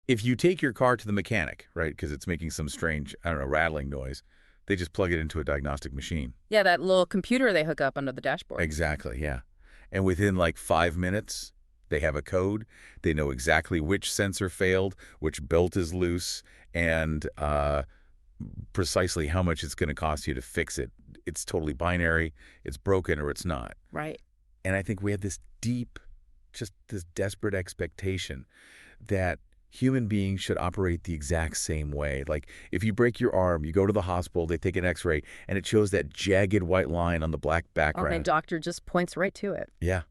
If you take your car to the mechanic, right, because it's making some strange, I don't know, rattling noise, they just plug it into a diagnostic machine. Yeah, that little computer they hook up under the dashboard. Exactly, yeah. And within like 5 minutes, they have a code. They know exactly which sensor failed, which belt is loose, and precisely how much it's going to cost you to fix it. It's totally binary. It's broken or it's not. Right. And I think we have this deep, just this desperate expectation that human beings should operate the exact same way. Like if you break your arm, you go to the hospital, they take an x-ray, and it shows that jagged white line on the black background. Okay, doctor just points right to it. Yeah.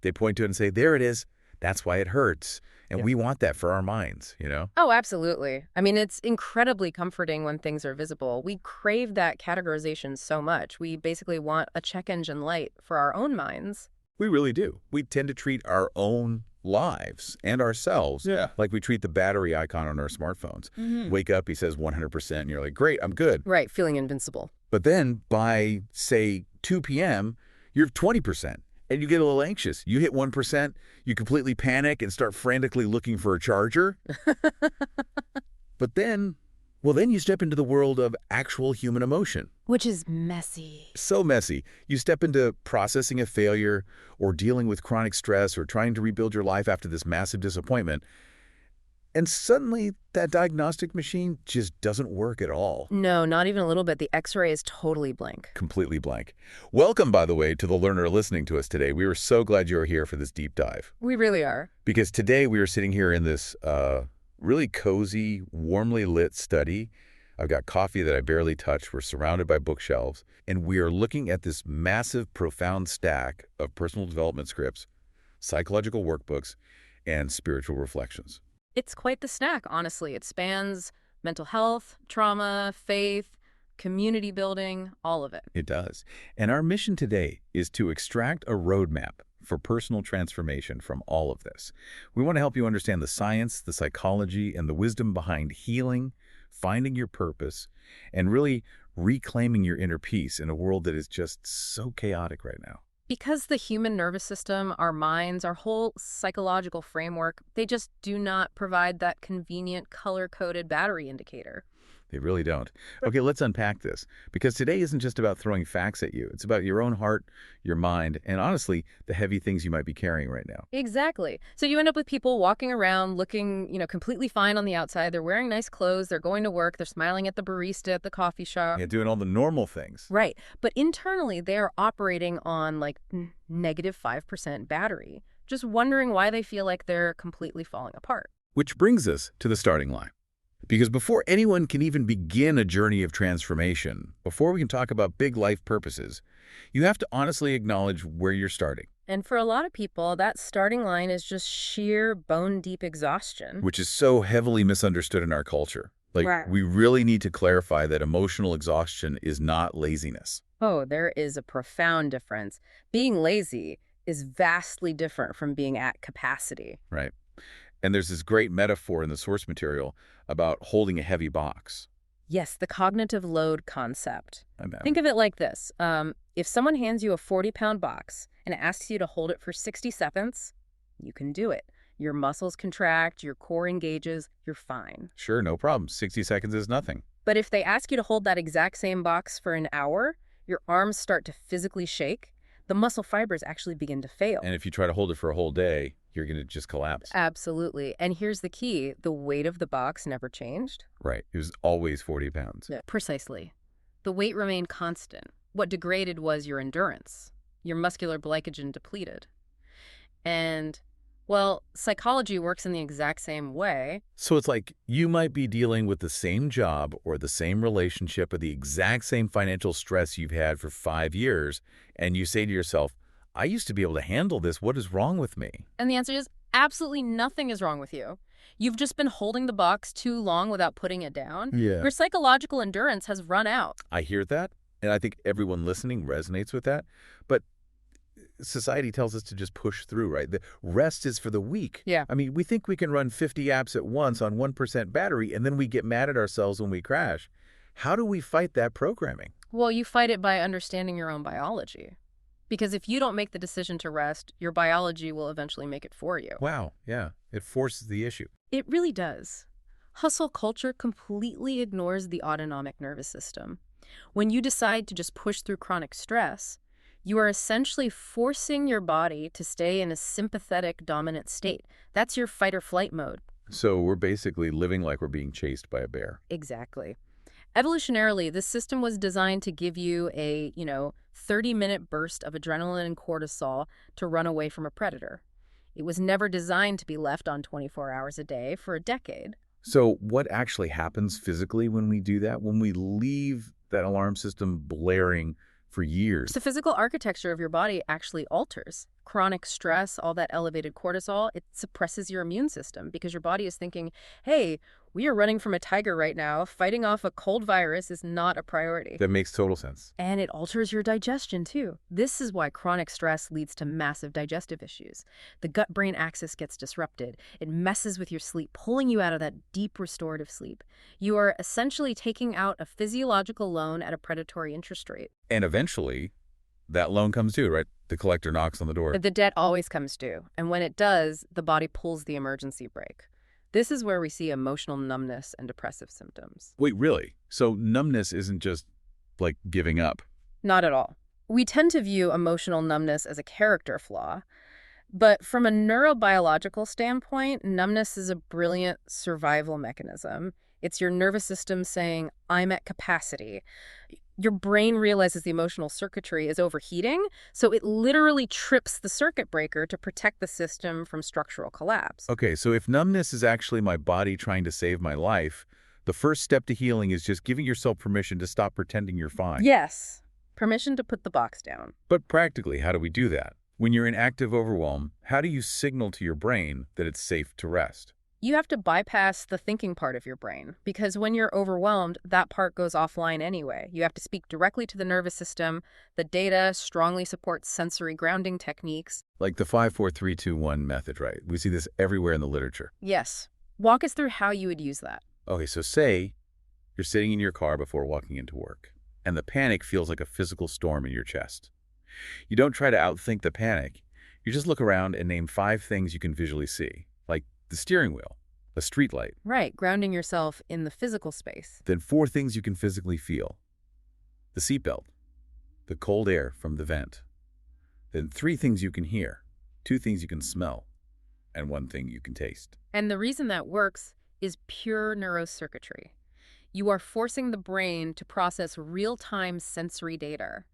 They point to it and say, there it is. That's why it hurts. And we want that for our minds, you know? Oh, absolutely. I mean, it's incredibly comforting when things are visible. We crave that categorization so much. We basically want a check engine light for our own minds. We really do. We tend to treat our own lives and ourselves like we treat the battery icon on our smartphones. Wake up, he says 100%, and you're like, great, I'm good. Right, feeling invincible. But then by, say, 2 p.m., you're 20%. And you get a little anxious. You hit 1%, you completely panic and start frantically looking for a charger. But then, well, then you step into the world of actual human emotion. Which is messy. So messy. You step into processing a failure or dealing with chronic stress or trying to rebuild your life after this massive disappointment. And suddenly, that diagnostic machine just doesn't work at all. No, not even a little bit. The x-ray is totally blank. Completely blank. Welcome, by the way, to the learner listening to us today. We were so glad you were here for this deep dive. We really are. Because today we are sitting here in this really cozy, warmly lit study. I've got coffee that I barely touch. We're surrounded by bookshelves. And we are looking at this massive, profound stack of personal development scripts, psychological workbooks, and spiritual reflections. It's quite the snack, honestly. It spans mental health, trauma, faith, community building, all of it. It does. And our mission today is to extract a roadmap for personal transformation from all of this. We want to help you understand the science, the psychology, and the wisdom behind healing, finding your purpose, and really reclaiming your inner peace in a world that is just so chaotic right now. Because the human nervous system, our minds, our whole psychological framework, they just do not provide that convenient color-coded battery indicator. They really don't. Okay, let's unpack this. Because today isn't just about throwing facts at you. It's about your own heart, your mind, and honestly, the heavy things you might be carrying right now. Exactly. So you end up with people walking around looking, completely fine on the outside. They're wearing nice clothes. They're going to work. They're smiling at the barista at the coffee shop. Yeah, doing all the normal things. Right. But internally, they're operating on like negative 5% battery, just wondering why they feel like they're completely falling apart. Which brings us to the starting line. Because before anyone can even begin a journey of transformation, before we can talk about big life purposes, you have to honestly acknowledge where you're starting. And for a lot of people, that starting line is just sheer bone-deep exhaustion. Which is so heavily misunderstood in our culture. Like, we really need to clarify that emotional exhaustion is not laziness. Oh, there is a profound difference. Being lazy is vastly different from being at capacity. Right. And there's this great metaphor in the source material about holding a heavy box. Yes, the cognitive load concept. Think of it like this. If someone hands you a 40-pound box and asks you to hold it for 60 seconds, you can do it. Your muscles contract, your core engages, you're fine. Sure, no problem. 60 seconds is nothing. But if they ask you to hold that exact same box for an hour, your arms start to physically shake. The muscle fibers actually begin to fail. And if you try to hold it for a whole day, you're going to just collapse. Absolutely. And here's the key. The weight of the box never changed. Right. It was always 40 pounds. Yeah. Precisely. The weight remained constant. What degraded was your endurance. Your muscular glycogen depleted. And, well, psychology works in the exact same way. So it's like you might be dealing with the same job or the same relationship or the exact same financial stress you've had for 5 years, and you say to yourself, I used to be able to handle this. What is wrong with me? And the answer is absolutely nothing is wrong with you. You've just been holding the box too long without putting it down. Yeah. Your psychological endurance has run out. I hear that, and I think everyone listening resonates with that. But society tells us to just push through, right? The rest is for the weak. Yeah. I mean, we think we can run 50 apps at once on 1% battery, and then we get mad at ourselves when we crash. How do we fight that programming? Well, you fight it by understanding your own biology. Because if you don't make the decision to rest, your biology will eventually make it for you. Wow, yeah. It forces the issue. It really does. Hustle culture completely ignores the autonomic nervous system. When you decide to just push through chronic stress, you are essentially forcing your body to stay in a sympathetic dominant state. That's your fight or flight mode. So we're basically living like we're being chased by a bear. Exactly. Evolutionarily, this system was designed to give you a, 30-minute burst of adrenaline and cortisol to run away from a predator. It was never designed to be left on 24 hours a day for a decade. So what actually happens physically when we do that? When we leave that alarm system blaring for years? The physical architecture of your body actually alters. Chronic stress, all that elevated cortisol, it suppresses your immune system because your body is thinking, hey, we are running from a tiger right now. Fighting off a cold virus is not a priority. That makes total sense. And it alters your digestion, too. This is why chronic stress leads to massive digestive issues. The gut-brain axis gets disrupted. It messes with your sleep, pulling you out of that deep restorative sleep. You are essentially taking out a physiological loan at a predatory interest rate. And eventually, that loan comes due, right? The collector knocks on the door. The debt always comes due. And when it does, the body pulls the emergency brake. This is where we see emotional numbness and depressive symptoms. Wait, really? So numbness isn't just like giving up? Not at all. We tend to view emotional numbness as a character flaw. But from a neurobiological standpoint, numbness is a brilliant survival mechanism. It's your nervous system saying, I'm at capacity. Your brain realizes the emotional circuitry is overheating, so it literally trips the circuit breaker to protect the system from structural collapse. Okay, so if numbness is actually my body trying to save my life, the first step to healing is just giving yourself permission to stop pretending you're fine. Yes, permission to put the box down. But practically, how do we do that? When you're in active overwhelm, how do you signal to your brain that it's safe to rest? You have to bypass the thinking part of your brain, because when you're overwhelmed, that part goes offline anyway. You have to speak directly to the nervous system. The data strongly supports sensory grounding techniques. Like the 5-4-3-2-1 method, right? We see this everywhere in the literature. Yes. Walk us through how you would use that. Okay, so say you're sitting in your car before walking into work, and the panic feels like a physical storm in your chest. You don't try to outthink the panic. You just look around and name 5 things you can visually see, like the steering wheel, a street light. Right, grounding yourself in the physical space. Then 4 things you can physically feel. The seatbelt, the cold air from the vent. Then 3 things you can hear, 2 things you can smell, and 1 thing you can taste. And the reason that works is pure neurocircuitry. You are forcing the brain to process real-time sensory data.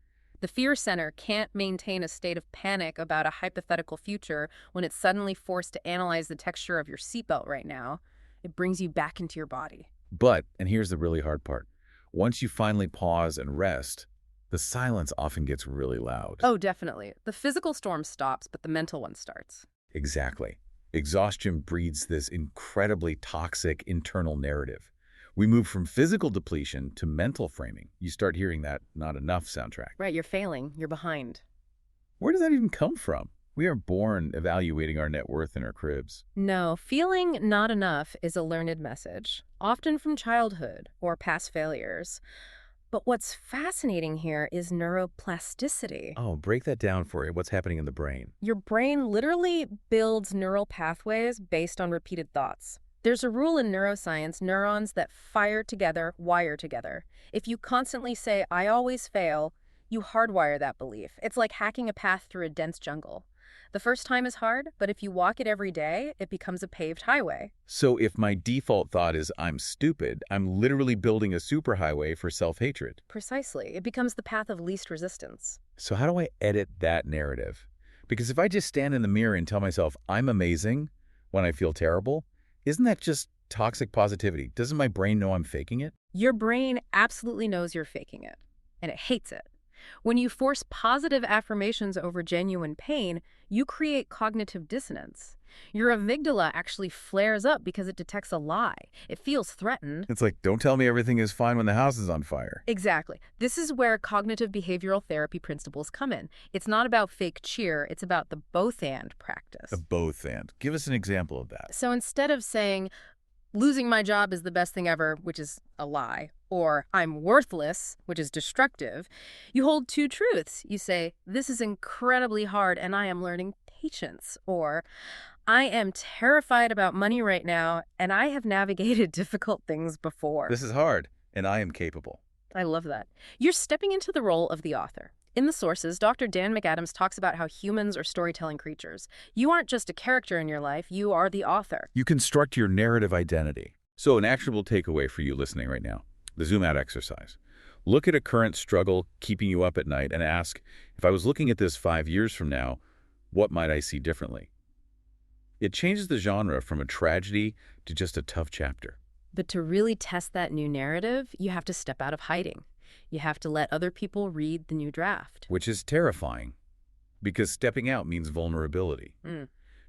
The fear center can't maintain a state of panic about a hypothetical future when it's suddenly forced to analyze the texture of your seatbelt right now. It brings you back into your body. But, and here's the really hard part, once you finally pause and rest, the silence often gets really loud. Oh, definitely. The physical storm stops, but the mental one starts. Exactly. Exhaustion breeds this incredibly toxic internal narrative. We move from physical depletion to mental framing. You start hearing that not enough soundtrack. Right, you're failing. You're behind. Where does that even come from? We aren't born evaluating our net worth in our cribs. No, feeling not enough is a learned message, often from childhood or past failures. But what's fascinating here is neuroplasticity. Oh, break that down for you. What's happening in the brain? Your brain literally builds neural pathways based on repeated thoughts. There's a rule in neuroscience, neurons that fire together, wire together. If you constantly say, I always fail, you hardwire that belief. It's like hacking a path through a dense jungle. The first time is hard, but if you walk it every day, it becomes a paved highway. So if my default thought is I'm stupid, I'm literally building a superhighway for self-hatred. Precisely. It becomes the path of least resistance. So how do I edit that narrative? Because if I just stand in the mirror and tell myself I'm amazing when I feel terrible, isn't that just toxic positivity? Doesn't my brain know I'm faking it? Your brain absolutely knows you're faking it, and it hates it. When you force positive affirmations over genuine pain, you create cognitive dissonance. Your amygdala actually flares up because it detects a lie. It feels threatened. It's like, don't tell me everything is fine when the house is on fire. Exactly. This is where cognitive behavioral therapy principles come in. It's not about fake cheer, it's about the both-and practice. The both-and. Give us an example of that. So instead of saying, losing my job is the best thing ever, which is a lie, or I'm worthless, which is destructive, you hold 2 truths. You say, this is incredibly hard and I am learning patience, or I am terrified about money right now, and I have navigated difficult things before. This is hard, and I am capable. I love that. You're stepping into the role of the author. In the sources, Dr. Dan McAdams talks about how humans are storytelling creatures. You aren't just a character in your life, you are the author. You construct your narrative identity. So an actionable takeaway for you listening right now, the zoom out exercise. Look at a current struggle keeping you up at night and ask, if I was looking at this 5 years from now, what might I see differently? It changes the genre from a tragedy to just a tough chapter. But to really test that new narrative, you have to step out of hiding. You have to let other people read the new draft. Which is terrifying, because stepping out means vulnerability.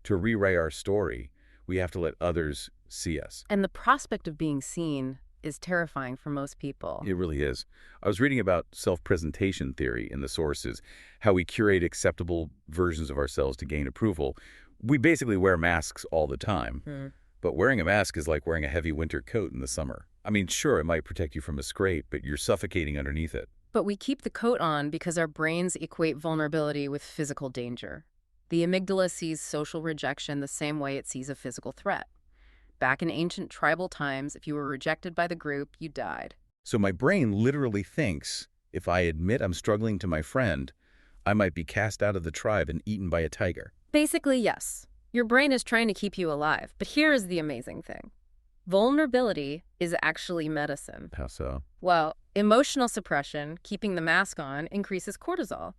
To rewrite our story, we have to let others see us. And the prospect of being seen is terrifying for most people. It really is. I was reading about self-presentation theory in the sources, how we curate acceptable versions of ourselves to gain approval. We basically wear masks all the time. But wearing a mask is like wearing a heavy winter coat in the summer. I mean, sure, it might protect you from a scrape, but you're suffocating underneath it. But we keep the coat on because our brains equate vulnerability with physical danger. The amygdala sees social rejection the same way it sees a physical threat. Back in ancient tribal times, if you were rejected by the group, you died. So my brain literally thinks, if I admit I'm struggling to my friend, I might be cast out of the tribe and eaten by a tiger. Basically, yes. Your brain is trying to keep you alive. But here is the amazing thing. Vulnerability is actually medicine. How so? Well, emotional suppression, keeping the mask on, increases cortisol.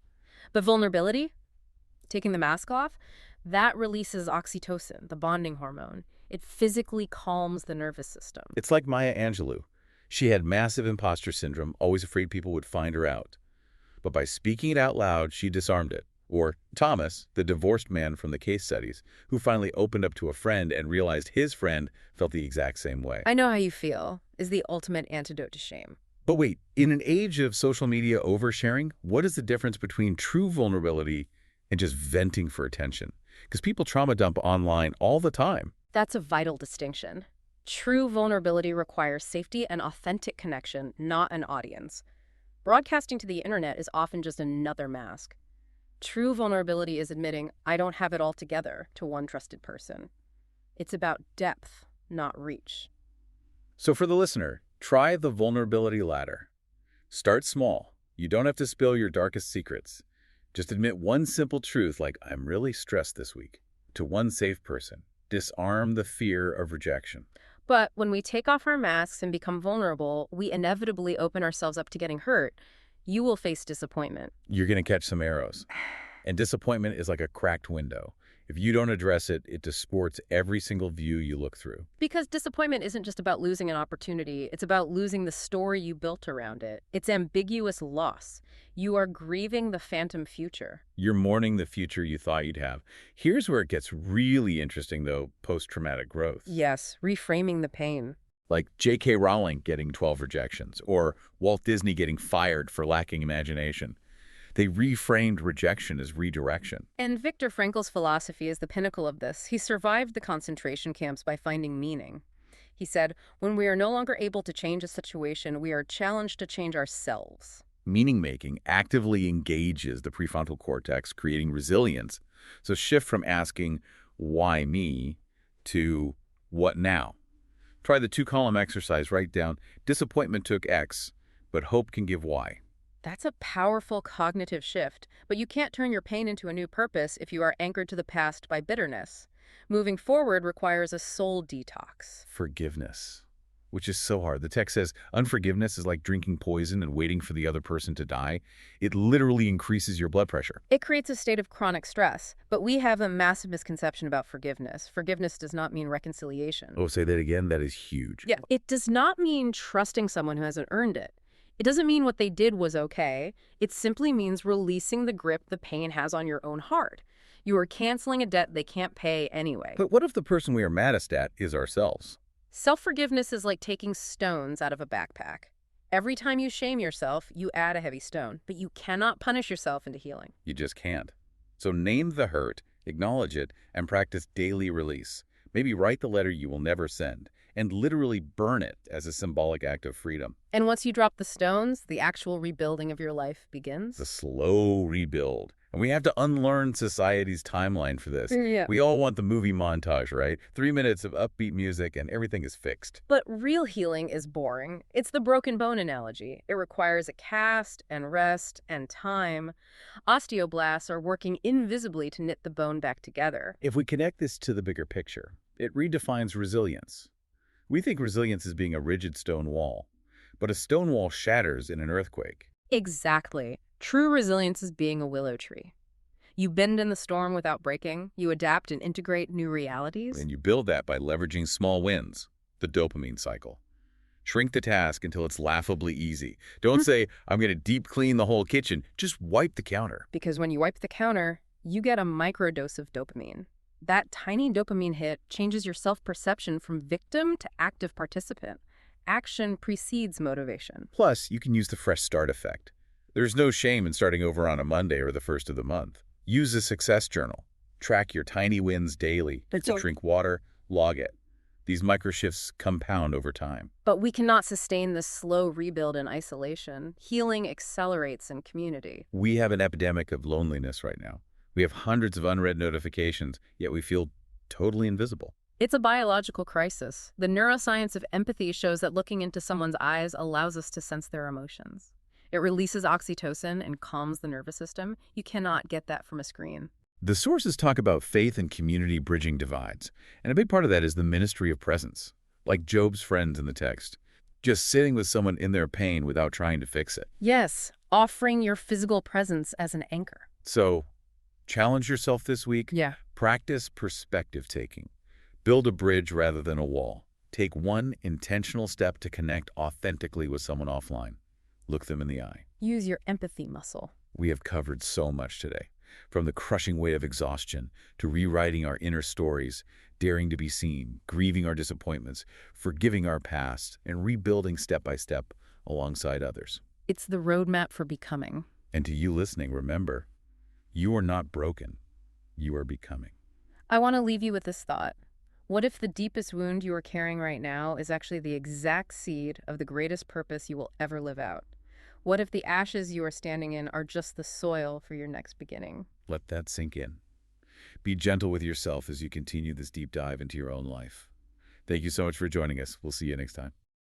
But vulnerability, taking the mask off, that releases oxytocin, the bonding hormone. It physically calms the nervous system. It's like Maya Angelou. She had massive imposter syndrome, always afraid people would find her out. But by speaking it out loud, she disarmed it. Or Thomas, the divorced man from the case studies, who finally opened up to a friend and realized his friend felt the exact same way. I know how you feel is the ultimate antidote to shame. But wait, in an age of social media oversharing, what is the difference between true vulnerability and just venting for attention? Because people trauma dump online all the time. That's a vital distinction. True vulnerability requires safety and authentic connection, not an audience. Broadcasting to the internet is often just another mask. True vulnerability is admitting, I don't have it all together, to one trusted person. It's about depth, not reach. So for the listener, try the vulnerability ladder. Start small. You don't have to spill your darkest secrets. Just admit one simple truth like, I'm really stressed this week, to one safe person. Disarm the fear of rejection. But when we take off our masks and become vulnerable, we inevitably open ourselves up to getting hurt. You will face disappointment. You're going to catch some arrows. And disappointment is like a cracked window. If you don't address it, it distorts every single view you look through. Because disappointment isn't just about losing an opportunity. It's about losing the story you built around it. It's ambiguous loss. You are grieving the phantom future. You're mourning the future you thought you'd have. Here's where it gets really interesting, though, post-traumatic growth. Yes, reframing the pain. Like J.K. Rowling getting 12 rejections, or Walt Disney getting fired for lacking imagination. They reframed rejection as redirection. And Viktor Frankl's philosophy is the pinnacle of this. He survived the concentration camps by finding meaning. He said, when we are no longer able to change a situation, we are challenged to change ourselves. Meaning-making actively engages the prefrontal cortex, creating resilience. So shift from asking, why me, to what now? Try the 2-column exercise. Write down, disappointment took X, but hope can give Y. That's a powerful cognitive shift, but you can't turn your pain into a new purpose if you are anchored to the past by bitterness. Moving forward requires a soul detox. Forgiveness, which is so hard. The text says, unforgiveness is like drinking poison and waiting for the other person to die. It literally increases your blood pressure. It creates a state of chronic stress, but we have a massive misconception about forgiveness. Forgiveness does not mean reconciliation. Oh, say that again? That is huge. Yeah, it does not mean trusting someone who hasn't earned it. It doesn't mean what they did was okay. It simply means releasing the grip the pain has on your own heart. You are canceling a debt they can't pay anyway. But what if the person we are maddest at is ourselves? Self-forgiveness is like taking stones out of a backpack. Every time you shame yourself, you add a heavy stone, but you cannot punish yourself into healing. You just can't. So name the hurt, acknowledge it, and practice daily release. Maybe write the letter you will never send, and literally burn it as a symbolic act of freedom. And once you drop the stones, the actual rebuilding of your life begins. The slow rebuild. And we have to unlearn society's timeline for this. Yeah. We all want the movie montage, right? 3 minutes of upbeat music and everything is fixed. But real healing is boring. It's the broken bone analogy. It requires a cast and rest and time. Osteoblasts are working invisibly to knit the bone back together. If we connect this to the bigger picture, it redefines resilience. We think resilience is being a rigid stone wall, but a stone wall shatters in an earthquake. Exactly. True resilience is being a willow tree. You bend in the storm without breaking. You adapt and integrate new realities. And you build that by leveraging small wins, the dopamine cycle. Shrink the task until it's laughably easy. Don't say, I'm going to deep clean the whole kitchen. Just wipe the counter. Because when you wipe the counter, you get a microdose of dopamine. That tiny dopamine hit changes your self-perception from victim to active participant. Action precedes motivation. Plus, you can use the fresh start effect. There's no shame in starting over on a Monday or the first of the month. Use a success journal. Track your tiny wins daily. Drink water, log it. These microshifts compound over time. But we cannot sustain this slow rebuild in isolation. Healing accelerates in community. We have an epidemic of loneliness right now. We have hundreds of unread notifications, yet we feel totally invisible. It's a biological crisis. The neuroscience of empathy shows that looking into someone's eyes allows us to sense their emotions. It releases oxytocin and calms the nervous system. You cannot get that from a screen. The sources talk about faith and community bridging divides, and a big part of that is the ministry of presence, like Job's friends in the text, just sitting with someone in their pain without trying to fix it. Yes, offering your physical presence as an anchor. So, challenge yourself this week. Yeah. Practice perspective taking. Build a bridge rather than a wall. Take one intentional step to connect authentically with someone offline. Look them in the eye. Use your empathy muscle. We have covered so much today, from the crushing weight of exhaustion to rewriting our inner stories, daring to be seen, grieving our disappointments, forgiving our past, and rebuilding step by step alongside others. It's the roadmap for becoming. And to you listening, remember, you are not broken. You are becoming. I want to leave you with this thought. What if the deepest wound you are carrying right now is actually the exact seed of the greatest purpose you will ever live out? What if the ashes you are standing in are just the soil for your next beginning? Let that sink in. Be gentle with yourself as you continue this deep dive into your own life. Thank you so much for joining us. We'll see you next time.